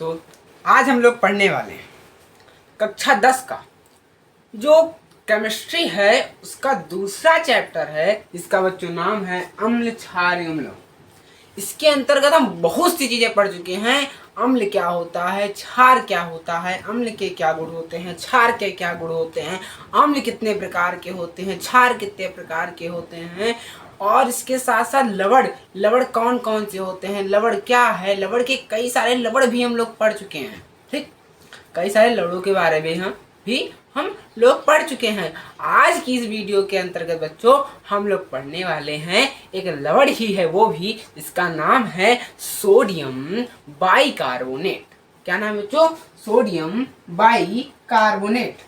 तो आज हम लोग पढ़ने वाले हैं कक्षा 10 का जो केमिस्ट्री है उसका दूसरा चैप्टर है, जिसका बच्चों नाम है अम्ल क्षार अम्ल। इसके अंतर्गत हम बहुत सी चीजें पढ़ चुके हैं। अम्ल क्या होता है, क्षार क्या होता है, अम्ल के क्या गुण होते हैं, क्षार के क्या गुण होते हैं, अम्ल कितने प्रकार के होते हैं, क्षार कितने प्रकार के होते हैं, और इसके साथ साथ लवण कौन कौन से होते हैं, लवण क्या है, लवण के कई सारे लवण भी हम लोग पढ़ चुके हैं। ठीक, कई सारे लवणों के बारे में हम लोग पढ़ चुके हैं। आज की इस वीडियो के अंतर्गत बच्चों हम लोग पढ़ने वाले हैं एक लवण ही है, वो भी जिसका नाम है सोडियम बाइकार्बोनेट। क्या नाम है बच्चों? Sodium bicarbonate.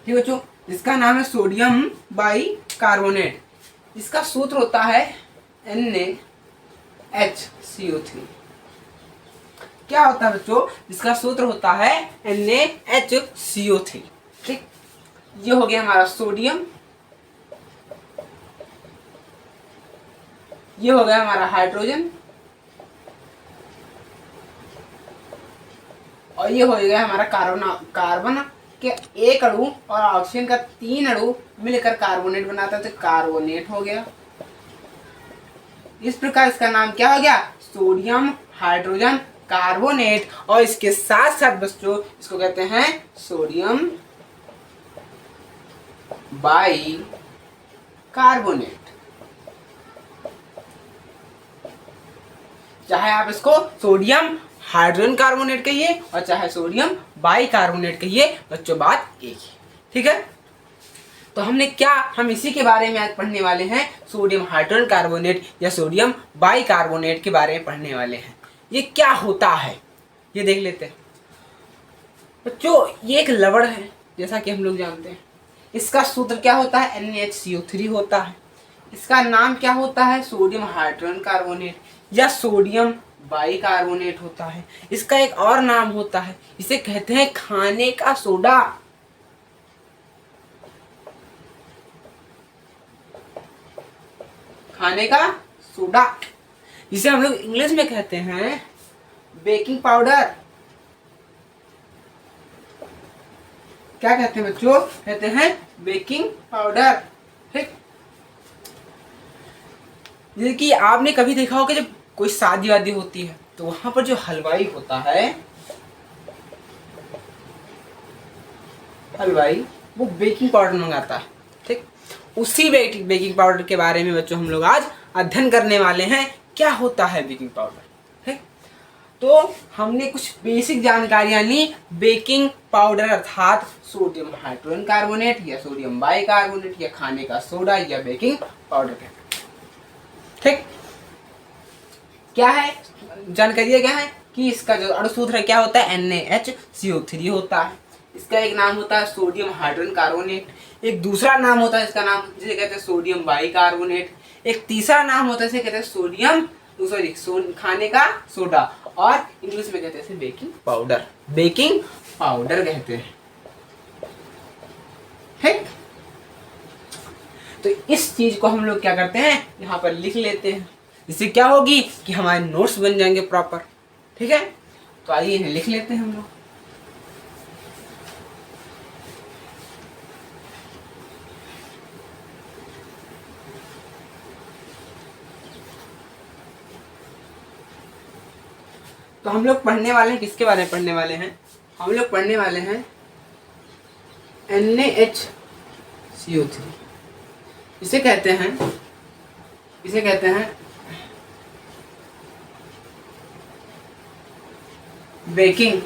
ठीक बच्चों, इसका नाम है सोडियम बाइकार्बोनेट। इसका सूत्र होता है NaHCO3। क्या होता है बच्चों? इसका सूत्र होता है NaHCO3। ठीक, ये हो गया हमारा सोडियम, ये हो गया हमारा हाइड्रोजन, और ये हो गया हमारा कार्बन के एक अणु और ऑक्सीजन का 3 अणु मिलकर कार्बोनेट बनाता है, तो कार्बोनेट हो गया। इस प्रकार इसका नाम क्या हो गया? Sodium hydrogen carbonate. और इसके साथ साथ बच्चों इसको कहते हैं सोडियम बाई कार्बोनेट। चाहे आप इसको सोडियम हाइड्रोजन कार्बोनेट कहिए और चाहे सोडियम बाई कार्बोनेट कहिए, बच्चों बात एक ही। ठीक है, तो हम इसी के बारे में आज पढ़ने वाले हैं, सोडियम हाइड्रोजन कार्बोनेट या सोडियम बाई कार्बोनेट के बारे में पढ़ने वाले हैं। ये क्या होता है ये देख लेते हैं बच्चों। ये एक लवण है जैसा कि हम लोग जानते हैं। इसका सूत्र क्या होता है? NaHCO3 होता है। इसका नाम क्या होता है? सोडियम हाइड्रोजन कार्बोनेट या सोडियम बाइकार्बोनेट होता है। इसका एक और नाम होता है, इसे कहते हैं खाने का सोडा। खाने का सोडा, जिसे हम लोग इंग्लिश में कहते हैं बेकिंग पाउडर। क्या कहते हैं बच्चों? कहते हैं बेकिंग पाउडर। ठीक, जैसे कि आपने कभी देखा होगा जब कोई शादी वादी होती है तो वहां पर जो हलवाई होता है, हलवाई वो बेकिंग पाउडर मंगाता है। ठीक, उसी बेकिंग पाउडर के बारे में बच्चों हम लोग आज अध्ययन करने वाले हैं। क्या होता है बेकिंग पाउडर? ठीक, तो हमने कुछ बेसिक जानकारियां ली बेकिंग पाउडर अर्थात सोडियम हाइड्रोजन कार्बोनेट या सोडियम बाइकार्बोनेट या खाने का सोडा या बेकिंग पाउडर। ठीक, क्या है जानकारी? क्या है कि इसका जो अणुसूत्र है क्या होता है? NaHCO3 होता है। इसका एक नाम होता है सोडियम हाइड्रोजन कार्बोनेट, एक दूसरा नाम होता है इसका नाम जिसे कहते हैं सोडियम बाइकार्बोनेट, एक तीसरा नाम होता है इसे कहते हैं खाने का सोडा, और इंग्लिश में कहते हैं बेकिंग पाउडर। बेकिंग पाउडर कहते हैं। ठीक, तो इस चीज को हम लोग क्या करते हैं, यहाँ पर लिख लेते हैं, जिससे क्या होगी कि हमारे नोट्स बन जाएंगे प्रॉपर। ठीक है, तो आइए इन्हें लिख लेते हैं हम लोग। तो हम लोग पढ़ने वाले हैं, किसके बारे में पढ़ने वाले हैं? हम लोग पढ़ने वाले हैं NaHCO3। इसे कहते हैं बेकिंग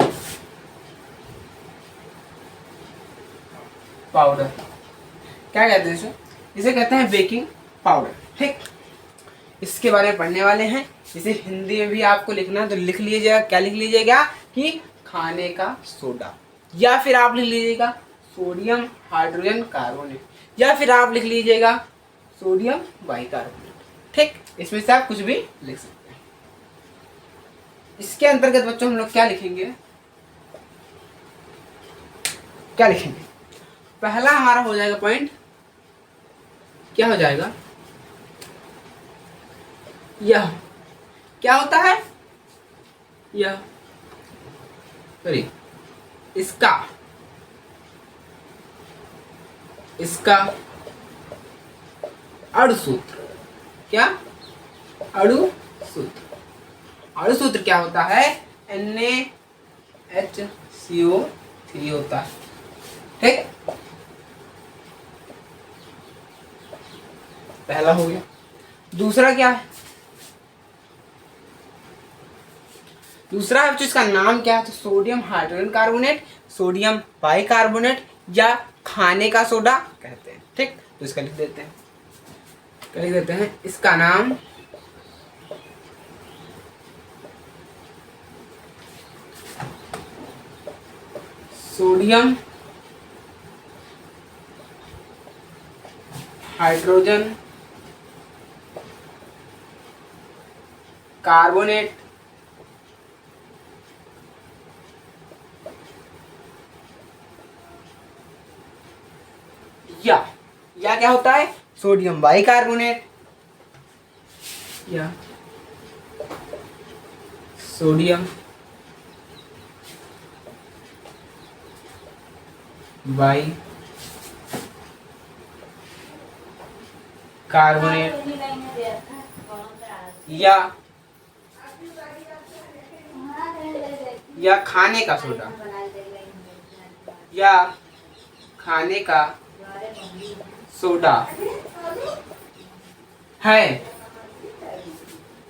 पाउडर। क्या कहते हैं इसे कहते हैं बेकिंग पाउडर। ठीक, इसके बारे में पढ़ने वाले हैं। इसे हिंदी में भी आपको लिखना है तो लिख लीजिएगा। क्या लिख लीजिएगा कि खाने का सोडा, या फिर आप लिख लीजिएगा सोडियम हाइड्रोजन कार्बोनेट, या फिर आप लिख लीजिएगा सोडियम बाइकार्बोनेट। ठीक, इसमें से आप कुछ भी लिख सकते हैं। इसके अंतर्गत बच्चों हम लोग क्या लिखेंगे? पहला हमारा हो जाएगा पॉइंट, क्या हो जाएगा? यह क्या होता है? यह सॉरी इसका इसका अणुसूत्र क्या, अणुसूत्र, अणुसूत्र क्या होता है, NaHCO3 होता है। ठीक, पहला हो गया। दूसरा क्या है, दूसरा है इसका नाम क्या है, तो sodium hydrogen carbonate, sodium bicarbonate या खाने का सोडा कहते हैं। ठीक, तो इसका लिख देते हैं, लिख देते हैं इसका नाम सोडियम हाइड्रोजन कार्बोनेट या क्या होता है, सोडियम बाइकार्बोनेट या सोडियम बाई कार्बोनेट या खाने का सोडा या खाने का सोडा है।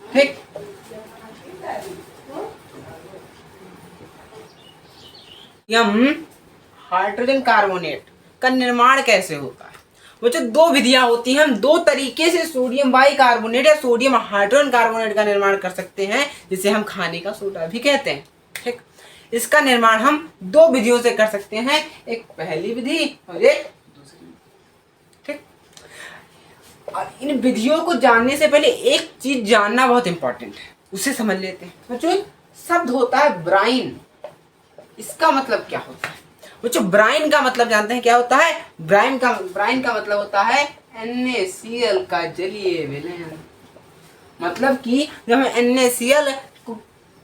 ठीक, हाइड्रोजन कार्बोनेट का निर्माण कैसे होता है, वो जो दो विधियां होती हैं, हम दो तरीके से सोडियम बाइकार्बोनेट या सोडियम हाइड्रोजन कार्बोनेट का निर्माण कर सकते हैं, जिसे हम खाने का सोडा भी कहते हैं। ठीक, इसका निर्माण हम दो विधियों से कर सकते हैं, एक पहली विधि और एक दूसरी। ठीक, और इन विधियों को जानने से पहले एक चीज जानना बहुत इंपॉर्टेंट है, उसे समझ लेते हैं। बच्चों, शब्द होता है ब्राइन, इसका मतलब क्या होता है बच्चों, ब्राइन का मतलब जानते हैं क्या होता है, ब्राइन का मतलब होता है NaCl का जलीय विलयन। मतलब कि जब हम NaCl को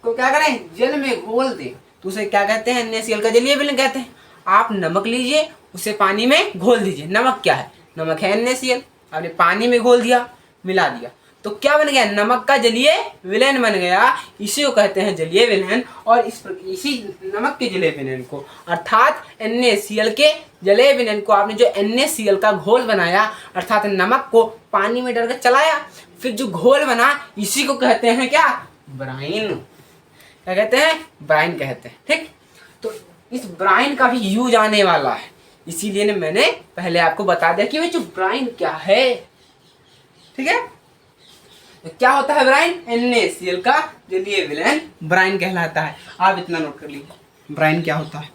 क्या करें, जल में घोल दें, तो उसे क्या कहते हैं, NaCl का जलीय विलयन कहते हैं। आप नमक लीजिए, उसे पानी में घोल दीजिए, नमक क्या है, नमक है NaCl, आपने पानी में घोल दिया, मिला दिया, तो क्या बन गया, नमक का जलीय विलयन बन गया, इसी को कहते हैं जलीय विलयन। और इसी नमक के जलीय विलयन को, अर्थात NaCl के जलीय विलयन को, आपने जो NaCl का घोल बनाया, अर्थात नमक को पानी में डालकर चलाया, फिर जो घोल बना, इसी को कहते हैं क्या, ब्राइन। क्या कहते हैं, ब्राइन कहते हैं। ठीक, तो इस ब्राइन का भी यूज आने वाला है, इसीलिए मैंने पहले आपको बता दिया कि जो ब्राइन क्या है। ठीक है, तो क्या होता है ब्राइन, NaCl का जलीय विलयन ब्राइन कहलाता है। आप इतना नोट कर लीजिए, ब्राइन क्या होता है।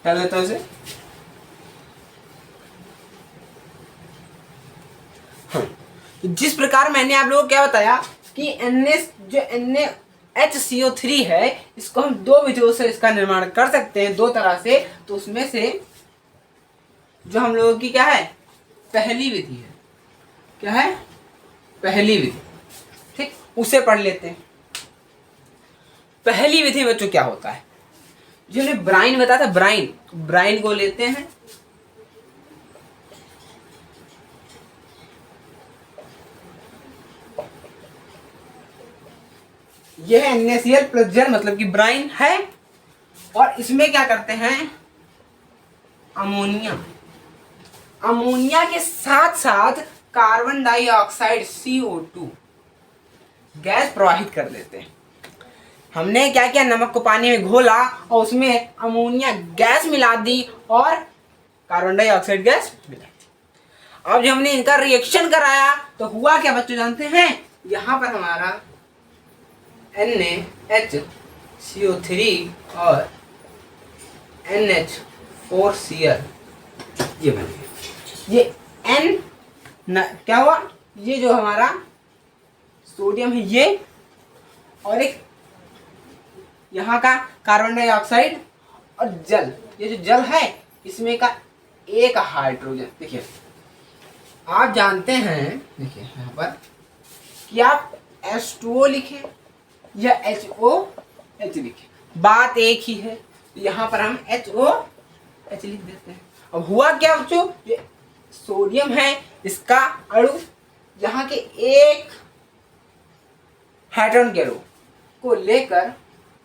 क्या देता है उसे, हाँ, तो जिस प्रकार मैंने आप लोगों को क्या बताया कि NaHCO3 है, इसको हम दो विधियों से इसका निर्माण कर सकते हैं, दो तरह से। तो उसमें से जो हम लोगों की क्या है, पहली विधि है, क्या है, पहली विधि। ठीक, उसे पढ़ लेते हैं। पहली विधि बच्चों क्या होता है, जो हमने ब्राइन बताया था, ब्राइन को लेते हैं, यह है NaCl प्लस जल, मतलब कि ब्राइन है। और इसमें क्या करते हैं, अमोनिया के साथ साथ कार्बन डाइऑक्साइड CO2 गैस प्रवाहित कर देते हैं। हमने क्या किया, नमक को पानी में घोला और उसमें अमोनिया गैस मिला दी और कार्बन डाइऑक्साइड गैस मिला दी। अब जब हमने इनका रिएक्शन कराया तो हुआ क्या बच्चों, जानते हैं, यहां पर हमारा NaHCO3 और NH4Cl ये बन गया। ये क्या हुआ, ये जो हमारा सोडियम है ये, और एक यहाँ का कार्बन डाइऑक्साइड और जल, ये जो जल है इसमें का एक हाइड्रोजन। देखिए आप जानते हैं, देखिए यहाँ पर कि आप H2O लिखें या HOH लिखे, बात एक ही है। यहाँ पर हम HOH लिख देते हैं। अब हुआ क्या बच्चों, ये सोडियम है, इसका अणु यहाँ के एक हाइड्रोजन के अणु को लेकर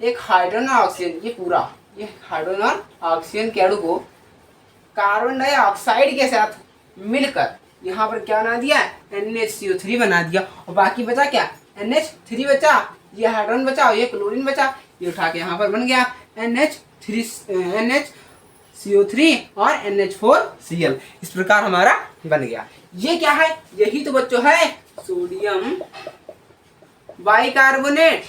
एक हाइड्रोजन और ऑक्सीजन, ये पूरा ये हाइड्रोजन और ऑक्सीजन के अणु को कार्बन डाइऑक्साइड के साथ मिलकर यहाँ पर क्या बना दिया, NHCO3 बना दिया। और बाकी बचा क्या, NH3 बचा, ये हाइड्रोजन बचा और ये क्लोरीन बचा, ये उठा के यहाँ पर बन गया NHCO3 और NH4Cl। इस प्रकार हमारा बन गया। ये क्या है, यही तो बच्चों है सोडियम बाइकार्बोनेट।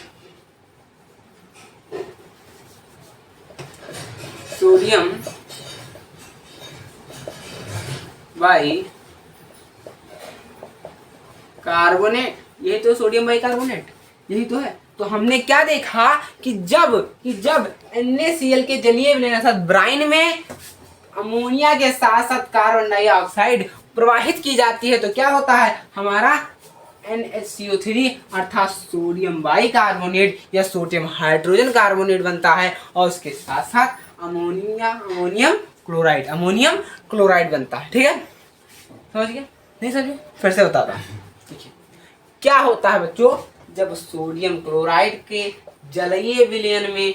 सोडियम बाइकार्बोनेट, यही तो सोडियम बाइकार्बोनेट, यही तो है। तो हमने क्या देखा कि जब NaCl के जलीय विलयन अर्थात ब्राइन में अमोनिया के साथ साथ कार्बन डाइऑक्साइड प्रवाहित की जाती है तो क्या होता है, हमारा NHCO3 अर्थात सोडियम बाइकार्बोनेट या सोडियम हाइड्रोजन कार्बोनेट बनता है और उसके साथ साथ अमोनियम क्लोराइड बनता है। ठीक है, समझ गए, नहीं समझे, फिर से बताता हूँ। देखिए क्या होता है बच्चों, जब सोडियम क्लोराइड के जलीय विलयन में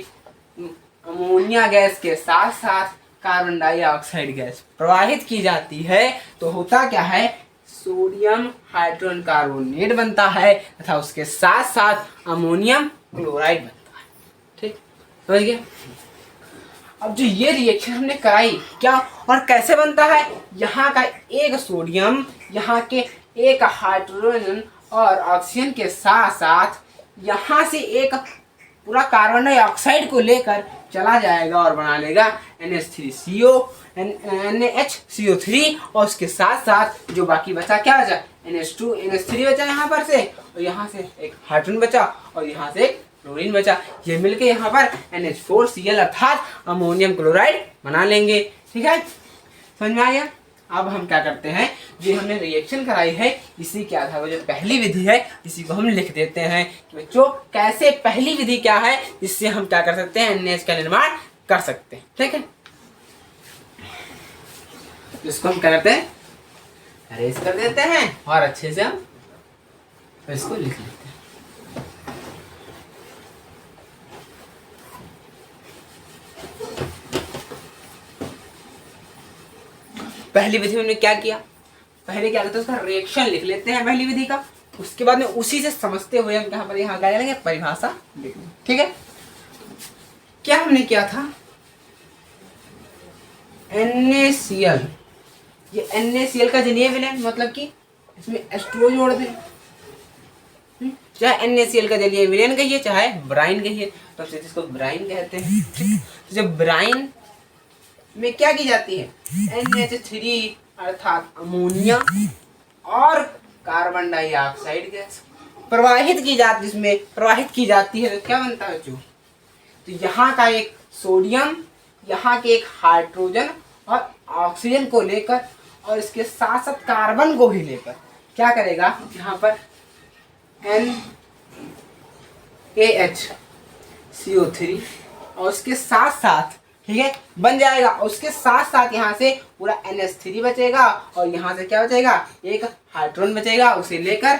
अमोनिया गैस के साथ साथ कार्बन डाइऑक्साइड गैस प्रवाहित की जाती है तो होता क्या है, सोडियम हाइड्रोजन कार्बोनेट बनता है तथा उसके साथ साथ अमोनियम क्लोराइड बनता है। ठीक, समझ गए। अब जो ये रिएक्शन हमने कराई क्या और कैसे बनता है, यहाँ का एक सोडियम यहाँ के एक हाइड्रोजन और ऑक्सीजन के साथ साथ यहाँ से एक पूरा कार्बन डाइऑक्साइड को लेकर चला जाएगा और बना लेगा NHCO3 और उसके साथ साथ जो बाकी बचा क्या बचा, NH3 बचा यहाँ पर से, और यहाँ से एक हाइड्रोजन बचा और यहाँ से एक क्लोरीन बचा। ये मिलके यहाँ पर NH4Cl अर्थात अमोनियम क्लोराइड बना लेंगे। ठीक है, समझ में आ गया। अब हम क्या करते हैं, जो हमने रिएक्शन कराई है इसी के आधार पर जो पहली विधि है इसी को हम लिख देते हैं कि बच्चों कैसे पहली विधि क्या है, इससे हम क्या कर सकते हैं, NH का निर्माण कर सकते हैं। ठीक है, इसको हम क्या करते हैं, अरेंज कर देते हैं और अच्छे से हम इसको लिख लेते हैं। पहली विधि में हमने क्या किया, पहले क्या करते हैं, उसका रिएक्शन लिख लेते हैं पहली विधि का, उसके बाद में उसी से समझते हुए हम यहाँ पर यहाँ क्या करेंगे, परिभाषा लिखेंगे। ठीक है, क्या हमने किया था, NaCl, ये NaCl का जलीय विलयन मतलब कि इसमें H2O जोड़ दें, चाहे NaCl का जलीय विलयन कहिए चाहे ब्राइन कहिए, तो इसको ब्राइन कहते हैं। तो जब ब्राइन में क्या की जाती है, NH3 अर्थात अमोनिया और कार्बन डाइऑक्साइड गैस प्रवाहित की जाती, जिसमें प्रवाहित की जाती है तो क्या बनता है बच्चों, तो यहाँ का एक सोडियम यहाँ के एक हाइड्रोजन और ऑक्सीजन को लेकर और इसके साथ साथ कार्बन को भी लेकर क्या करेगा, यहाँ पर NaHCO3 और उसके साथ साथ, ठीक है, बन जाएगा। और उसके साथ साथ यहाँ से पूरा NH3 बचेगा और यहाँ से क्या बचेगा, एक हाइड्रोजन बचेगा, उसे लेकर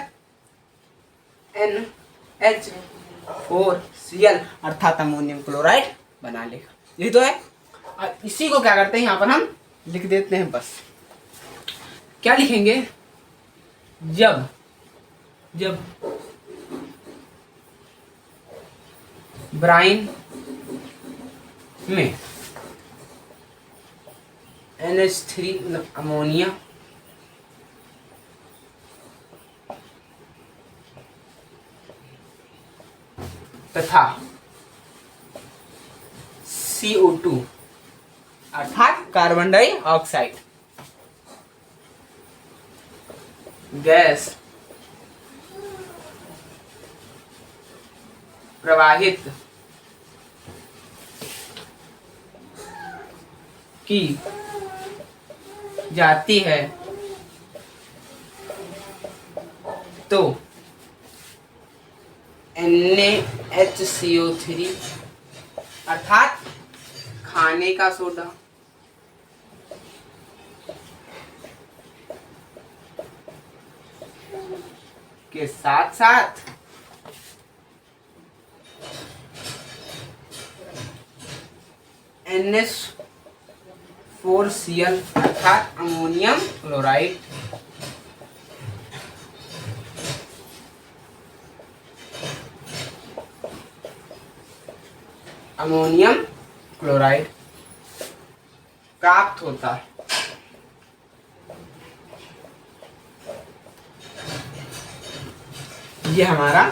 NH4Cl अर्थात अमोनियम क्लोराइड बना लेगा। यही तो है। और इसी को क्या करते हैं, यहाँ पर हम लिख देते हैं। बस क्या लिखेंगे, जब ब्राइन में NH3 मतलब अमोनिया तथा CO2 अर्थात कार्बन डाइऑक्साइड गैस प्रवाहित की जाती है तो Na HCO3 अर्थात खाने का सोडा के साथ साथ NH4Cl अर्थात अमोनियम क्लोराइड प्राप्त होता है। ये हमारा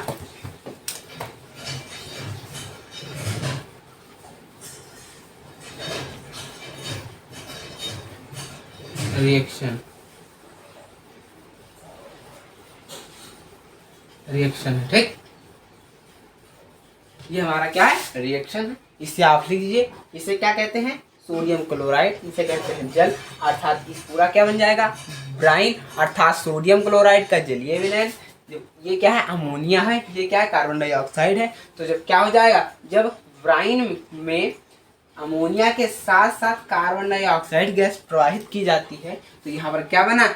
रिएक्शन है, ठीक। ये हमारा क्या है, रिएक्शन है। इसे आप लिख दीजिए। इसे क्या कहते हैं, सोडियम क्लोराइड, इसे कहते हैं जल। अर्थात इस पूरा क्या बन जाएगा, ब्राइन, अर्थात सोडियम क्लोराइड का जलीय विलयन। ये क्या है, अमोनिया है। ये क्या है, कार्बन डाइऑक्साइड है। तो जब क्या हो जाएगा, जब ब्राइन में अमोनिया के साथ साथ कार्बन डाइऑक्साइड गैस प्रवाहित की जाती है, तो यहाँ पर क्या बना,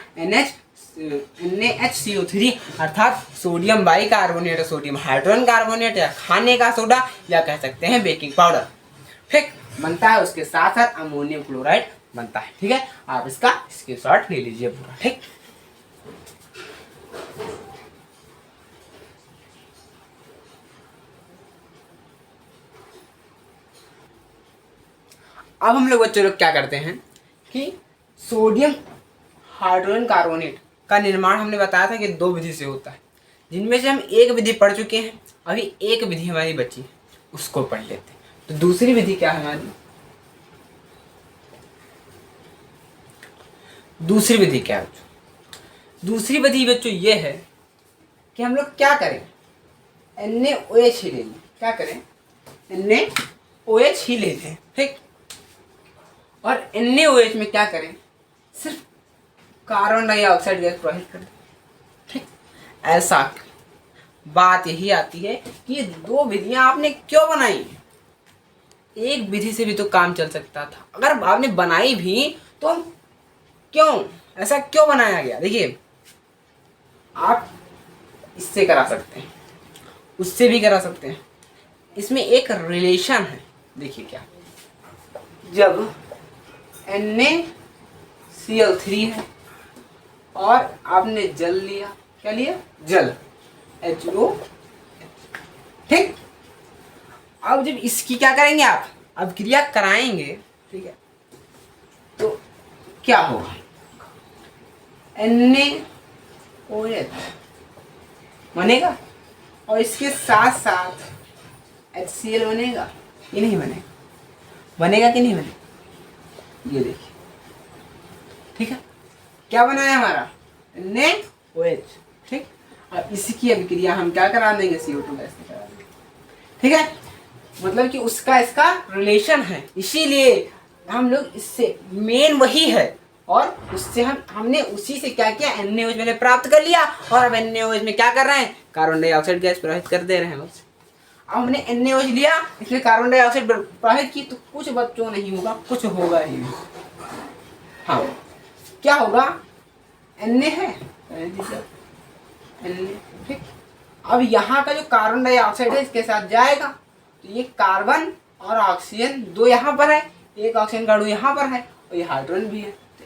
NaHCO3 अर्थात sodium bicarbonate, sodium hydrogen carbonate, या खाने का सोडा, या कह सकते हैं बेकिंग पाउडर, ठीक, बनता है। उसके साथ साथ अमोनियम क्लोराइड बनता है, ठीक है। आप इसका स्क्रीनशॉट ले लीजिए पूरा, ठीक। अब हम लोग बच्चों लोग क्या करते हैं कि सोडियम हाइड्रोजन कार्बोनेट का निर्माण हमने बताया था कि 2 विधि से होता है, जिनमें से हम एक विधि पढ़ चुके हैं। अभी एक विधि हमारी बची है, उसको पढ़ लेते हैं। तो दूसरी विधि क्या है हमारी, दूसरी विधि क्या है बच्चों, दूसरी विधि बच्चों ये है कि हम लोग क्या करें, NaOH ही ले लें। क्या करें, NaOH ही ले लें, ठीक। और NaOH में क्या करें, सिर्फ कार्बन डाइऑक्साइड गैस प्रवाहित कर दें, ठीक। ऐसा बात यही आती है कि ये 2 विधियां आपने क्यों बनाई। एक विधि से भी तो काम चल सकता था। अगर आपने बनाई भी तो हम क्यों, ऐसा क्यों बनाया गया। देखिए, आप इससे करा सकते हैं, उससे भी करा सकते हैं। इसमें एक रिलेशन है। देखिए क्या, जब NaCl3 है और आपने जल लिया, क्या लिया, जल, H2O, ठीक। अब जब इसकी क्या करेंगे आप, अब क्रिया कराएंगे, ठीक है, तो क्या होगा, NaOH बनेगा और इसके साथ साथ HCl बनेगा कि नहीं बनेगा, बनेगा कि नहीं बनेगा। ये देखिए, ठीक है, क्या बना है हमारा, NaOH, ठीक। अब इसकी अभिक्रिया हम क्या करा देंगे, CO2 गैस से करा देंगे, ठीक है। मतलब कि उसका इसका रिलेशन है, इसीलिए हम लोग इससे मेन वही है। और उससे हमने उसी से क्या किया, NaOH पहले प्राप्त कर लिया और अब NaOH में क्या कर रहे हैं, कार्बन डाइऑक्साइड गैस प्रवाहित कर दे रहे हैं उससे। अब हमने NaOH लिया, इसमें कार्बन डाइऑक्साइड प्रवाहित की, तो कुछ बच्चों नहीं होगा, कुछ होगा ही। हाँ, क्या होगा, Na है, Na, ठीक। अब यहाँ का जो कार्बन डाइऑक्साइड है इसके साथ जाएगा, तो ये कार्बन और ऑक्सीजन 2 यहाँ पर है, एक ऑक्सीजन का अणु यहाँ पर है और ये हाइड्रोजन भी है। तो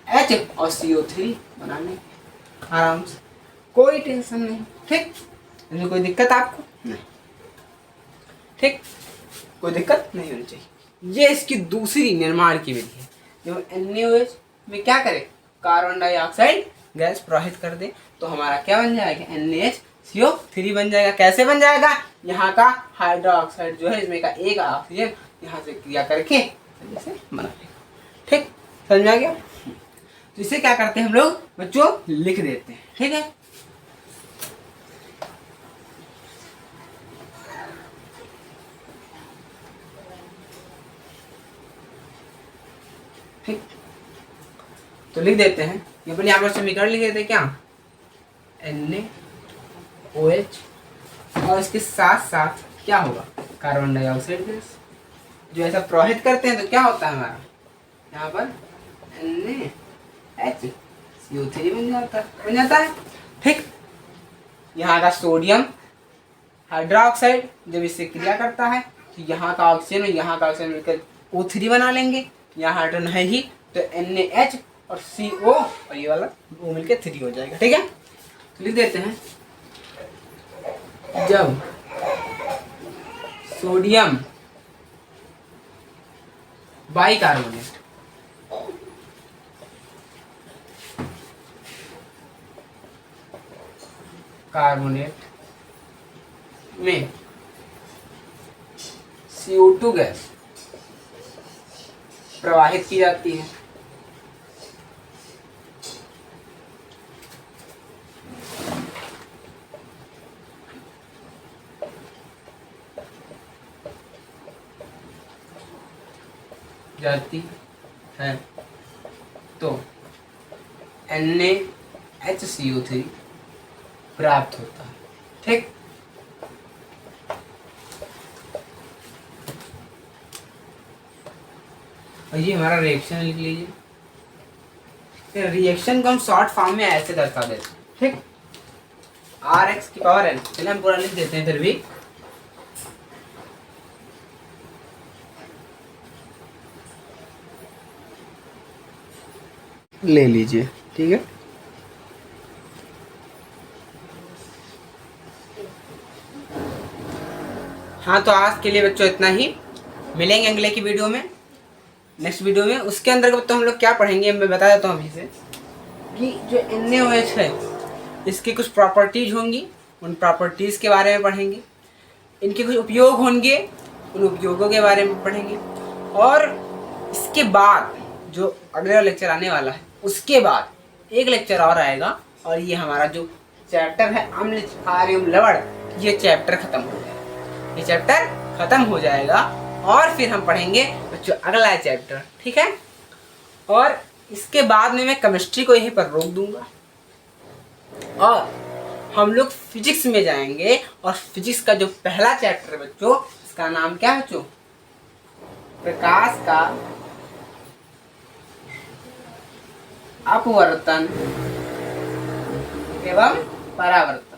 NaH और CO3 बनाने आराम से, कोई टेंशन नहीं, ठीक। इसमें कोई दिक्कत आपको नहीं, ठीक, कोई दिक्कत नहीं होनी चाहिए। ये इसकी दूसरी निर्माण की विधि है। जब NaOH में क्या करे, कार्बन डाइऑक्साइड गैस प्रवाहित कर दे, तो हमारा क्या बन जाएगा, NaHCO3 बन जाएगा। कैसे बन जाएगा, यहाँ का हाइड्रोक्साइड जो है, इसमें का एक ऑक्सीजन यहाँ से क्रिया करके जैसे बना लेगा, ठीक, समझ आ गया। तो इसे क्या करते हैं हम लोग बच्चों, लिख देते हैं, ठीक है। ठीक, तो लिख देते हैं, ये अपन यहाँ पर समीकरण लिख देते हैं क्या, NaOH और इसके साथ साथ क्या होगा, कार्बन डाइऑक्साइड गैस जो ऐसा प्रवाहित करते हैं तो क्या होता है हमारा यहाँ पर NaHCO3 बन जाता है। ठीक, यहाँ का सोडियम हाइड्रोक्साइड जब इससे क्रिया करता है तो यहाँ का ऑक्सीजन और यहाँ का ऑक्सीजन मिलकर O3 बना लेंगे। यहाँ हाइड्रोजन है ही तो NaH और CO और ये वाला वो मिलकर 3 हो जाएगा। ठीक है, तो लिख देते हैं, जब सोडियम बाइकार्बोनेट में CO2 गैस प्रवाहित की जाती है तो NaHCO3 प्राप्त होता है। ठीक, और ये हमारा रिएक्शन लिख लीजिए। रिएक्शन को हम शॉर्ट फॉर्म में ऐसे दर्शा देते हैं। ठीक, RX की पावर N, चलिए हम पूरा लिख देते हैं फिर भी। ले लीजिए, ठीक है। हाँ, तो आज के लिए बच्चों इतना ही। मिलेंगे अगले की वीडियो में, नेक्स्ट वीडियो में। उसके अंदर तो हम लोग क्या पढ़ेंगे मैं बता देता हूँ अभी से, कि जो NaOH है इसकी कुछ प्रॉपर्टीज होंगी, उन प्रॉपर्टीज़ के बारे में पढ़ेंगे। इनके कुछ उपयोग होंगे, उन उपयोगों के बारे में पढ़ेंगे। और इसके बाद जो अगला लेक्चर आने वाला है उसके बाद एक लेक्चर और आएगा, और ये हमारा जो चैप्टर है अम्ल क्षार एवं लवण, ये चैप्टर खत्म हो जाएगा। ये चैप्टर खत्म हो जाएगा और फिर हम पढ़ेंगे बच्चों अगला चैप्टर। ठीक है, और इसके बाद में मैं केमिस्ट्री को यहीं पर रोक दूंगा और हम लोग फिजिक्स में जाएंगे। और फिजिक्स का जो पहला चैप्टर है बच्चों, इसका नाम क्या है बच्चों, प्रकाश का अपवर्तन एवं परावर्तन,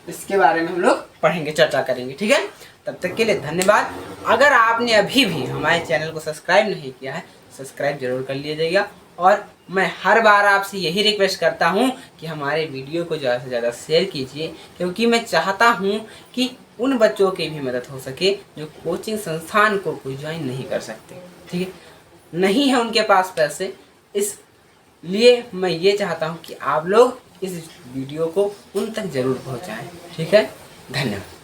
इसके बारे में हम लोग पढ़ेंगे, चर्चा करेंगे। ठीक है, तब तक के लिए धन्यवाद। अगर आपने अभी भी हमारे चैनल को सब्सक्राइब नहीं किया है, सब्सक्राइब जरूर कर लीजिएगा। और मैं हर बार आपसे यही रिक्वेस्ट करता हूं कि हमारे वीडियो को ज़्यादा से ज़्यादा शेयर कीजिए, क्योंकि मैं चाहता हूं कि उन बच्चों की भी मदद हो सके जो कोचिंग संस्थान को कोई ज्वाइन नहीं कर सकते। ठीक है, नहीं है उनके पास पैसे, इसलिए मैं ये चाहता हूं कि आप लोग इस वीडियो को उन तक ज़रूर पहुंचाएं। ठीक है, धन्यवाद।